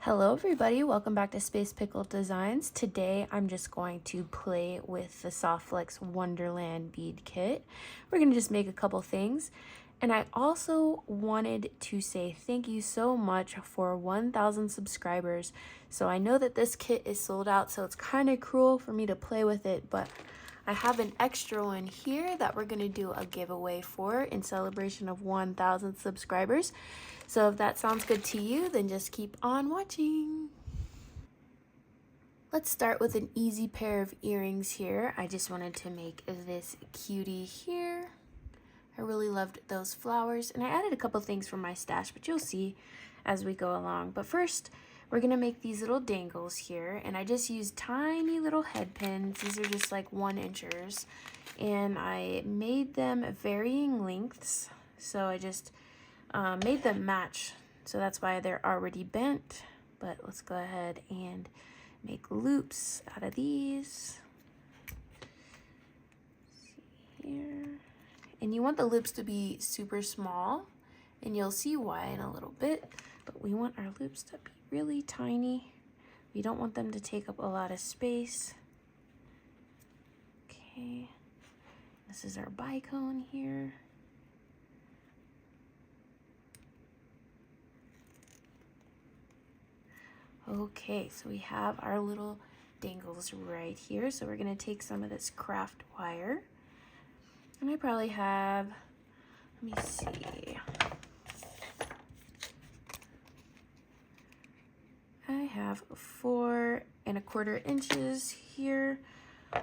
Hello everybody, welcome back to Space Pickle Designs. Today I'm just going to play with the Softflex Wonderland bead kit. We're going to just make a couple things. And I also wanted to say thank you so much for 1,000 subscribers. So I know that this kit is sold out, so it's kind of cruel for me to play with it, but I have an extra one here that we're going to do a giveaway for in celebration of 1,000 subscribers. So if that sounds good to you, then just keep on watching. Let's start with an easy pair of earrings here. I just wanted to make this cutie here. I really loved those flowers, and I added a couple things from my stash, but you'll see as we go along. But first, we're gonna make these little dangles here, and I just used tiny little head pins. These are just like 1 inchers, and I made them varying lengths. So I just made them match, so that's why they're already bent. But let's go ahead and make loops out of these. See here. And you want the loops to be super small, and you'll see why in a little bit, but we want our loops to be really tiny. We don't want them to take up a lot of space. Okay, this is our bicone here. Okay, so we have our little dangles right here. So we're gonna take some of this craft wire. And I probably have, let me see. I have 4¼ inches here.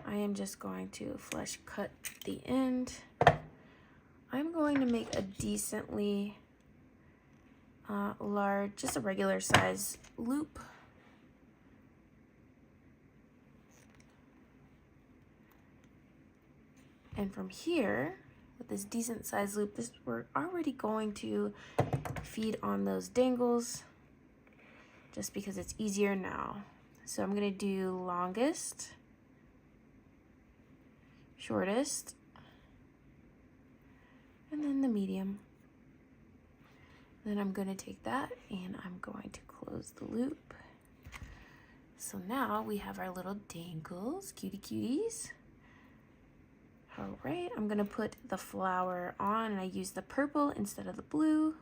I am just going to flush cut the end. I'm going to make a decently large, just a regular size loop. And from here, with this decent size loop, we're already going to feed on those dangles just because it's easier now. So I'm gonna do longest, shortest, and then the medium. Then I'm gonna take that and I'm going to close the loop. So now we have our little dangles, cutie cuties. All right, I'm gonna put the flower on, and I used the purple instead of the blue.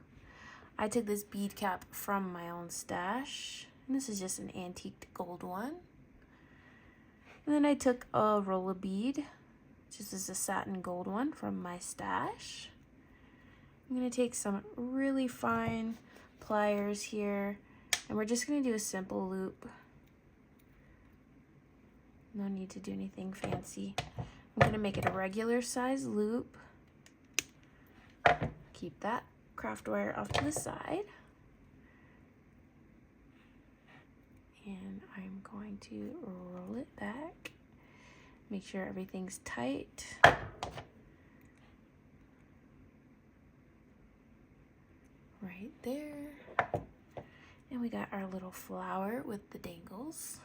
I took this bead cap from my own stash, and this is just an antique gold one. And then I took a roll of bead, just as a satin gold one from my stash. I'm gonna take some really fine pliers here, and we're just gonna do a simple loop. No need to do anything fancy. I'm gonna make it a regular size loop. Keep that craft wire off to the side. And I'm going to roll it back. Make sure everything's tight. Right there. And we got our little flower with the dangles.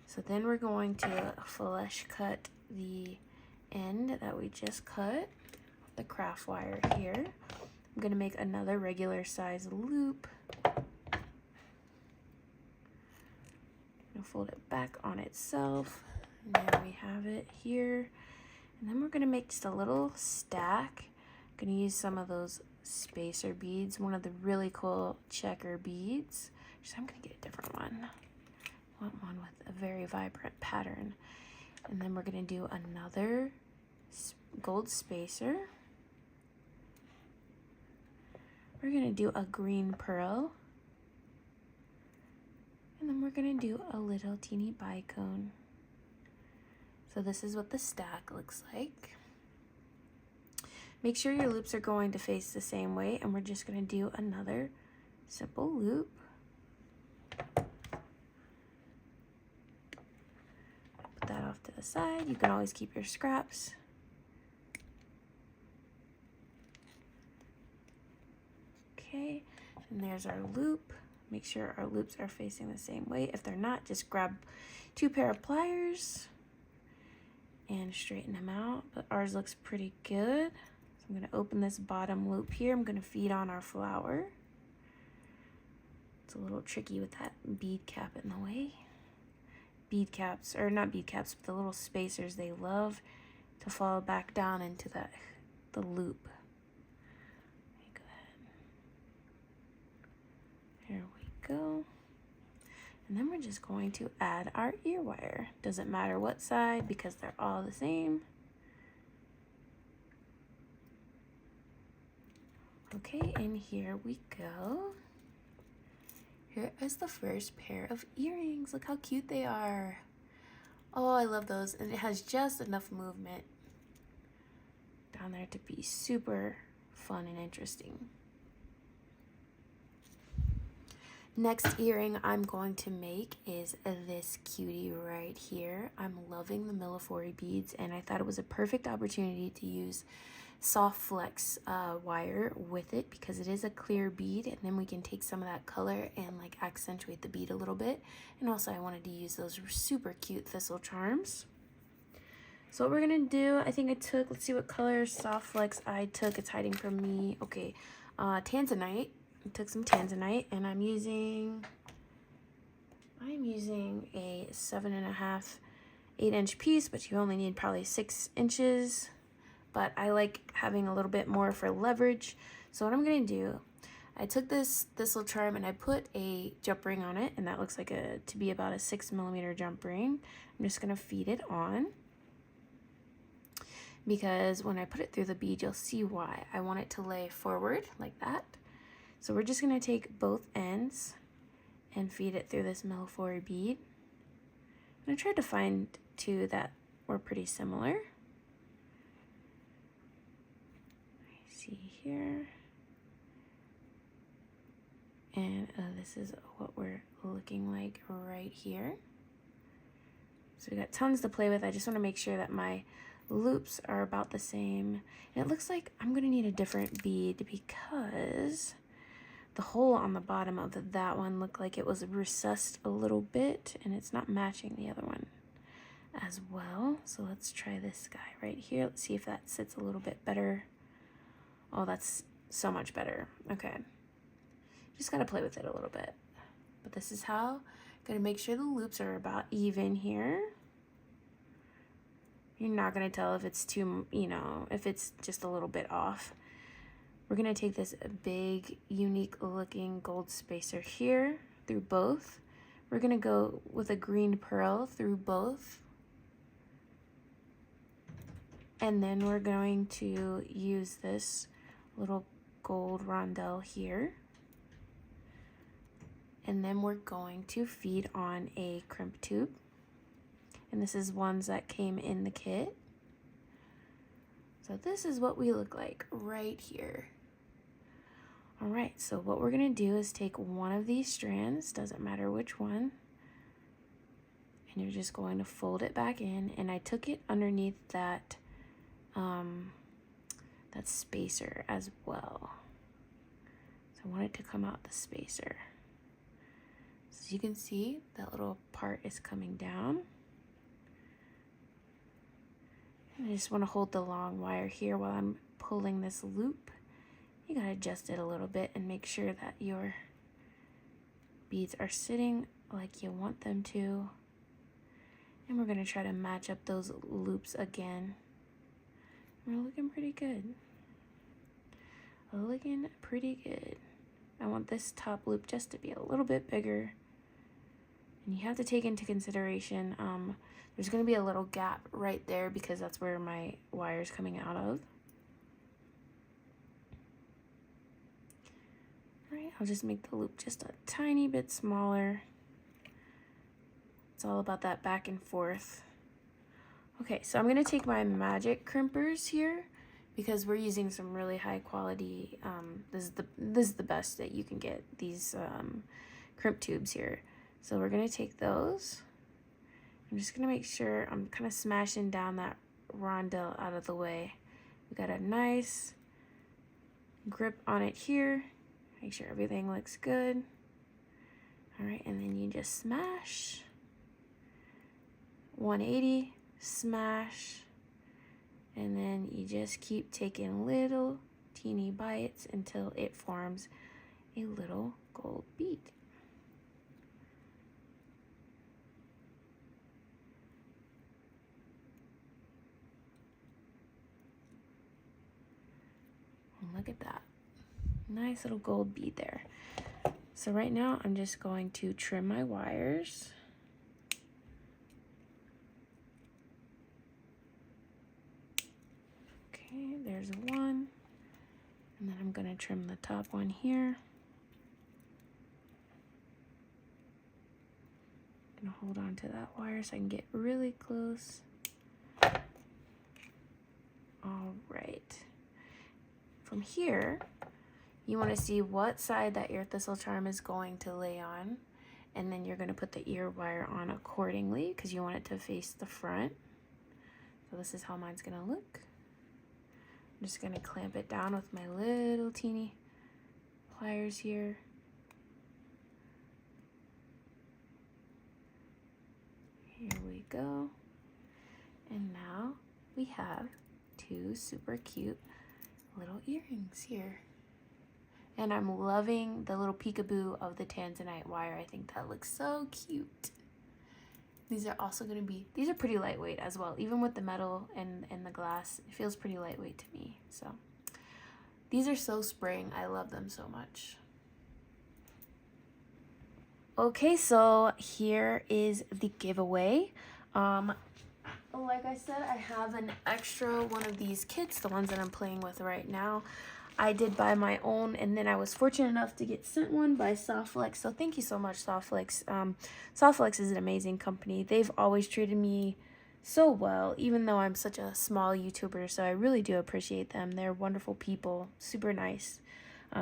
So then we're going to flush cut the end that we just cut, the craft wire here. I'm gonna make another regular size loop. I'm gonna fold it back on itself. And there we have it here. And then we're gonna make just a little stack. I'm gonna use some of those spacer beads, one of the really cool checker beads. So I'm gonna get a different one. I want one with a very vibrant pattern. And then we're gonna do another gold spacer. We're gonna do a green pearl. And then we're gonna do a little teeny bicone. So this is what the stack looks like. Make sure your loops are going to face the same way, and we're just gonna do another simple loop. Put that off to the side. You can always keep your scraps. Okay, and there's our loop. Make sure our loops are facing the same way. If they're not, just grab 2 pair of pliers and straighten them out. But ours looks pretty good. I'm going to open this bottom loop here. I'm going to feed on our flower. It's a little tricky with that bead cap in the way. Bead caps, or not bead caps, but the little spacers, they love to fall back down into the loop. Go ahead. There we go. And then we're just going to add our ear wire. Doesn't matter what side because they're all the same. Okay, and here we go. Here is the first pair of earrings. Look how cute they are. Oh, I love those. And it has just enough movement down there to be super fun and interesting. Next earring I'm going to make is this cutie right here. I'm loving the Millefiori beads, and I thought it was a perfect opportunity to use soft flex wire with it because it is a clear bead, and then we can take some of that color and like accentuate the bead a little bit. And also I wanted to use those super cute thistle charms. So what we're gonna do, I think I took, let's see what color soft flex I took. It's hiding from me. Okay, Tanzanite. I took some Tanzanite, and I'm using a 7.5, 8-inch piece, but you only need probably 6 inches. But I like having a little bit more for leverage. So what I'm gonna do, I took this thistle charm and I put a jump ring on it, and that looks like to be about a 6mm jump ring. I'm just gonna feed it on, because when I put it through the bead, you'll see why. I want it to lay forward like that. So we're just gonna take both ends and feed it through this Millefiori bead. And I tried to find two that were pretty similar. I see here. And this is what we're looking like right here. So we got tons to play with. I just wanna make sure that my loops are about the same. And it looks like I'm gonna need a different bead because the hole on the bottom of that one looked like it was recessed a little bit, and it's not matching the other one as well. So let's try this guy right here. Let's see if that sits a little bit better. Oh, that's so much better. Okay. Just gotta play with it a little bit. But this is how I'm gonna make sure the loops are about even here. You're not gonna tell if it's too, if it's just a little bit off. We're gonna take this big, unique looking gold spacer here through both. We're gonna go with a green pearl through both. And then we're going to use this little gold rondelle here. And then we're going to feed on a crimp tube. And this is ones that came in the kit. So this is what we look like right here. All right, so what we're gonna do is take one of these strands, doesn't matter which one, and you're just going to fold it back in. And I took it underneath that that spacer as well. So I want it to come out the spacer. So as you can see, that little part is coming down. And I just want to hold the long wire here while I'm pulling this loop. You gotta adjust it a little bit and make sure that your beads are sitting like you want them to. And we're gonna try to match up those loops again. We're looking pretty good. Looking pretty good. I want this top loop just to be a little bit bigger. And you have to take into consideration, there's gonna be a little gap right there because that's where my wire's coming out of. Alright, I'll just make the loop just a tiny bit smaller. It's all about that back and forth. Okay, so I'm gonna take my magic crimpers here because we're using some really high quality, this is the best that you can get, these crimp tubes here. So we're gonna take those. I'm just gonna make sure I'm kind of smashing down that rondelle out of the way. We got a nice grip on it here. Make sure everything looks good. All right, and then you just smash. 180, smash. And then you just keep taking little teeny bites until it forms a little gold bead. look at that. Nice little gold bead there. So right now I'm just going to trim my wires. Okay, there's one. And then I'm gonna trim the top one here. Gonna hold on to that wire so I can get really close. All right. From here, you want to see what side that your thistle charm is going to lay on, and then you're going to put the ear wire on accordingly because you want it to face the front. So this is how mine's going to look. I'm just going to clamp it down with my little teeny pliers here. Here we go. And now we have two super cute little earrings here. And I'm loving the little peekaboo of the tanzanite wire. I think that looks so cute. These are also going to be, these are pretty lightweight as well. Even with the metal and the glass, it feels pretty lightweight to me. So these are so spring. I love them so much. Okay, so here is the giveaway. Like I said, I have an extra one of these kits, the ones that I'm playing with right now. I did buy my own, and then I was fortunate enough to get sent one by Softflex. So thank you so much, Softflex. Softflex is an amazing company. They've always treated me so well, even though I'm such a small YouTuber. So I really do appreciate them. They're wonderful people, super nice.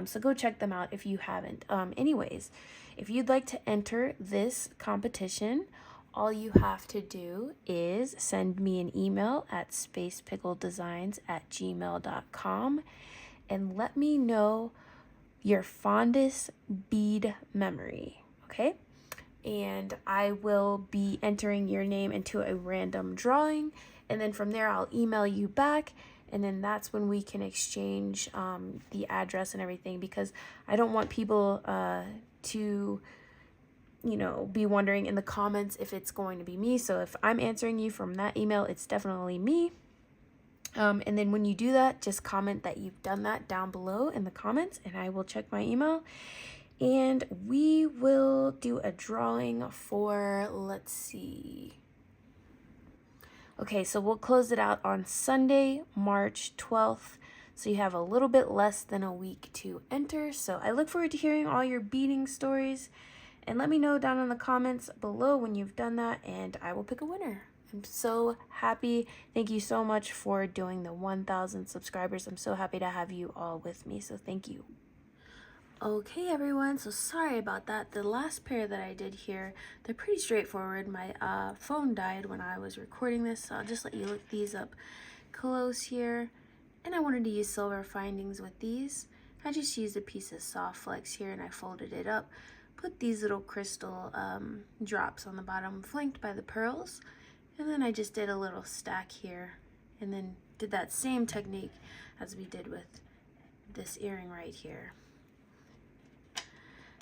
So go check them out if you haven't. Anyways, if you'd like to enter this competition, all you have to do is send me an email at spacepickledesigns@gmail.com and let me know your fondest bead memory, okay? And I will be entering your name into a random drawing, and then from there I'll email you back, and then that's when we can exchange the address and everything, because I don't want people to, you know, be wondering in the comments if it's going to be me. So if I'm answering you from that email, it's definitely me. And then when you do that, just comment that you've done that down below in the comments, and I will check my email. And we will do a drawing for, let's see. Okay, so we'll close it out on Sunday, March 12th. So you have a little bit less than a week to enter. So I look forward to hearing all your beading stories. And let me know down in the comments below when you've done that, and I will pick a winner. I'm so happy. Thank you so much for doing the 1,000 subscribers. I'm so happy to have you all with me, so thank you. Okay, everyone, so sorry about that. The last pair that I did here, they're pretty straightforward. My phone died when I was recording this, so I'll just let you look these up close here. And I wanted to use silver findings with these. I just used a piece of Softflex here, and I folded it up. Put these little crystal drops on the bottom, flanked by the pearls. And then I just did a little stack here, and then did that same technique as we did with this earring right here.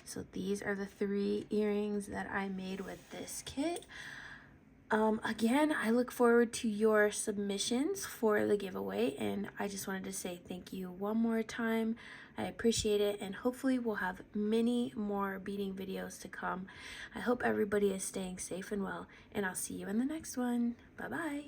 So these are the 3 earrings that I made with this kit. Again, I look forward to your submissions for the giveaway, and I just wanted to say thank you one more time. I appreciate it, and hopefully we'll have many more beading videos to come. I hope everybody is staying safe and well, and I'll see you in the next one. Bye-bye.